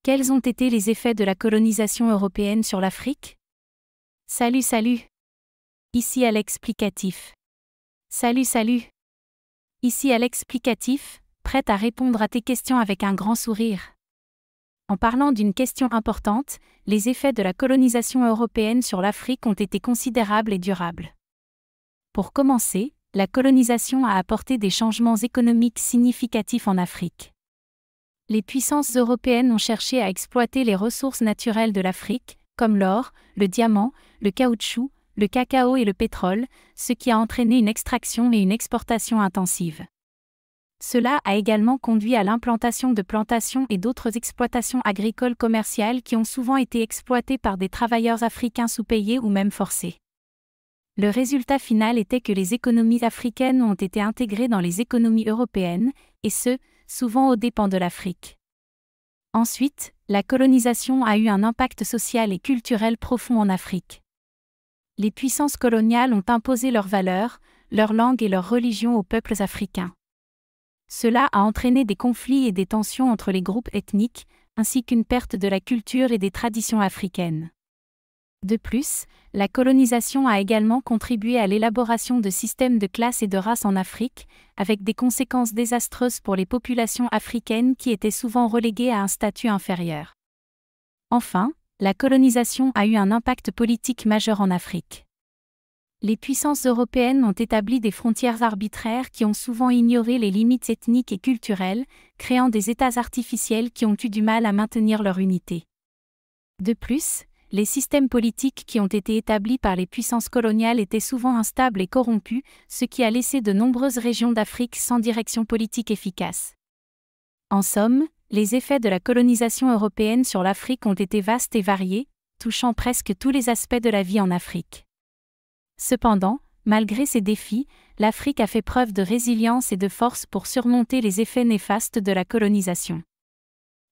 Quels ont été les effets de la colonisation européenne sur l'Afrique? Salut. Ici à l'explicatif. Salut. Ici à l'explicatif, prête à répondre à tes questions avec un grand sourire. En parlant d'une question importante, les effets de la colonisation européenne sur l'Afrique ont été considérables et durables. Pour commencer, la colonisation a apporté des changements économiques significatifs en Afrique. Les puissances européennes ont cherché à exploiter les ressources naturelles de l'Afrique, comme l'or, le diamant, le caoutchouc, le cacao et le pétrole, ce qui a entraîné une extraction et une exportation intensive. Cela a également conduit à l'implantation de plantations et d'autres exploitations agricoles commerciales qui ont souvent été exploitées par des travailleurs africains sous-payés ou même forcés. Le résultat final était que les économies africaines ont été intégrées dans les économies européennes, et ce, souvent aux dépens de l'Afrique. Ensuite, la colonisation a eu un impact social et culturel profond en Afrique. Les puissances coloniales ont imposé leurs valeurs, leur langue et leur religion aux peuples africains. Cela a entraîné des conflits et des tensions entre les groupes ethniques, ainsi qu'une perte de la culture et des traditions africaines. De plus, la colonisation a également contribué à l'élaboration de systèmes de classe et de race en Afrique, avec des conséquences désastreuses pour les populations africaines qui étaient souvent reléguées à un statut inférieur. Enfin, la colonisation a eu un impact politique majeur en Afrique. Les puissances européennes ont établi des frontières arbitraires qui ont souvent ignoré les limites ethniques et culturelles, créant des États artificiels qui ont eu du mal à maintenir leur unité. De plus, les systèmes politiques qui ont été établis par les puissances coloniales étaient souvent instables et corrompus, ce qui a laissé de nombreuses régions d'Afrique sans direction politique efficace. En somme, les effets de la colonisation européenne sur l'Afrique ont été vastes et variés, touchant presque tous les aspects de la vie en Afrique. Cependant, malgré ces défis, l'Afrique a fait preuve de résilience et de force pour surmonter les effets néfastes de la colonisation.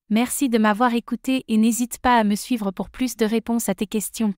Merci de m'avoir écouté et n'hésite pas à me suivre pour plus de réponses à tes questions.